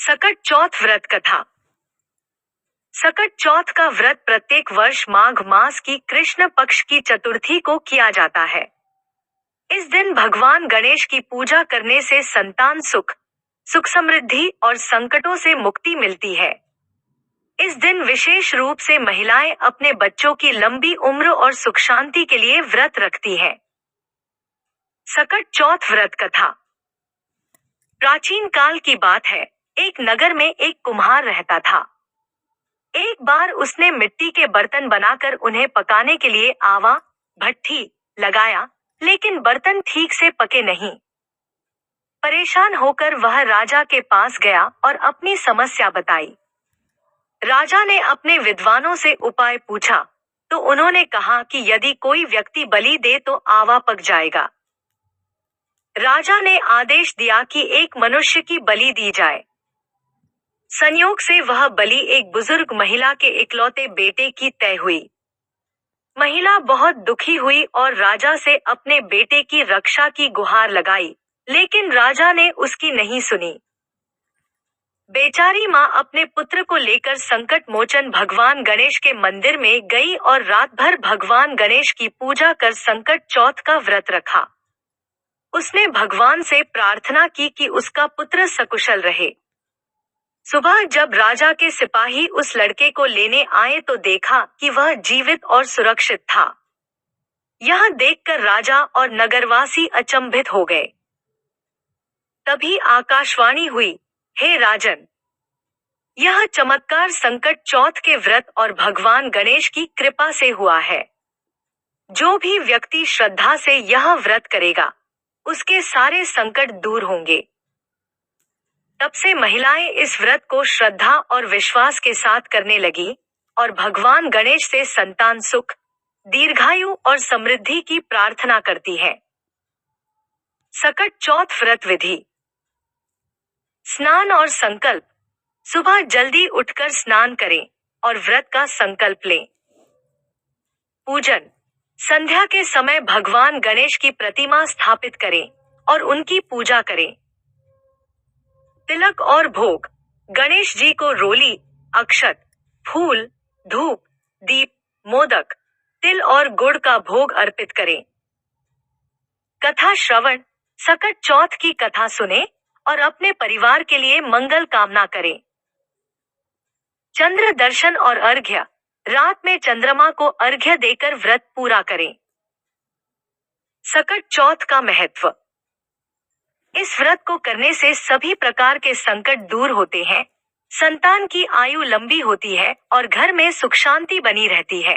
सकट चौथ व्रत कथा। सकट चौथ का व्रत प्रत्येक वर्ष माघ मास की कृष्ण पक्ष की चतुर्थी को किया जाता है। इस दिन भगवान गणेश की पूजा करने से संतान सुख समृद्धि और संकटों से मुक्ति मिलती है। इस दिन विशेष रूप से महिलाएं अपने बच्चों की लंबी उम्र और सुख शांति के लिए व्रत रखती हैं। सकट चौथ व्रत कथा। प्राचीन काल की बात है। एक नगर में एक कुम्हार रहता था। एक बार उसने मिट्टी के बर्तन बनाकर उन्हें पकाने के लिए आवा भट्ठी लगाया, लेकिन बर्तन ठीक से पके नहीं। परेशान होकर वह राजा के पास गया और अपनी समस्या बताई। राजा ने अपने विद्वानों से उपाय पूछा, तो उन्होंने कहा कि यदि कोई व्यक्ति बलि दे तो आवा पक जाएगा। राजा ने आदेश दिया कि एक मनुष्य की बलि दी जाए। संयोग से वह बलि एक बुजुर्ग महिला के इकलौते बेटे की तय हुई। महिला बहुत दुखी हुई और राजा से अपने बेटे की रक्षा की गुहार लगाई, लेकिन राजा ने उसकी नहीं सुनी। बेचारी माँ अपने पुत्र को लेकर संकट मोचन भगवान गणेश के मंदिर में गई और रात भर भगवान गणेश की पूजा कर संकट चौथ का व्रत रखा। उसने भगवान से प्रार्थना की कि उसका पुत्र सकुशल रहे। सुबह जब राजा के सिपाही उस लड़के को लेने आए तो देखा कि वह जीवित और सुरक्षित था। यह देखकर राजा और नगरवासी अचंभित हो गए। तभी आकाशवाणी हुई, हे राजन, यह चमत्कार संकट चौथ के व्रत और भगवान गणेश की कृपा से हुआ है। जो भी व्यक्ति श्रद्धा से यह व्रत करेगा, उसके सारे संकट दूर होंगे। तब से महिलाएं इस व्रत को श्रद्धा और विश्वास के साथ करने लगी और भगवान गणेश से संतान सुख, दीर्घायु और समृद्धि की प्रार्थना करती हैं। सकट चौथ व्रत विधि। स्नान और संकल्प। सुबह जल्दी उठकर स्नान करें और व्रत का संकल्प लें। पूजन। संध्या के समय भगवान गणेश की प्रतिमा स्थापित करें और उनकी पूजा करें। तिलक और भोग। गणेश जी को रोली, अक्षत, फूल, धूप, दीप, मोदक, तिल और गुड़ का भोग अर्पित करें। कथा श्रवण। सकट चौथ की कथा सुने और अपने परिवार के लिए मंगल कामना करें। चंद्र दर्शन और अर्घ्य। रात में चंद्रमा को अर्घ्य देकर व्रत पूरा करें। सकट चौथ का महत्व। इस व्रत को करने से सभी प्रकार के संकट दूर होते हैं, संतान की आयु लंबी होती है और घर में सुख शांति बनी रहती है।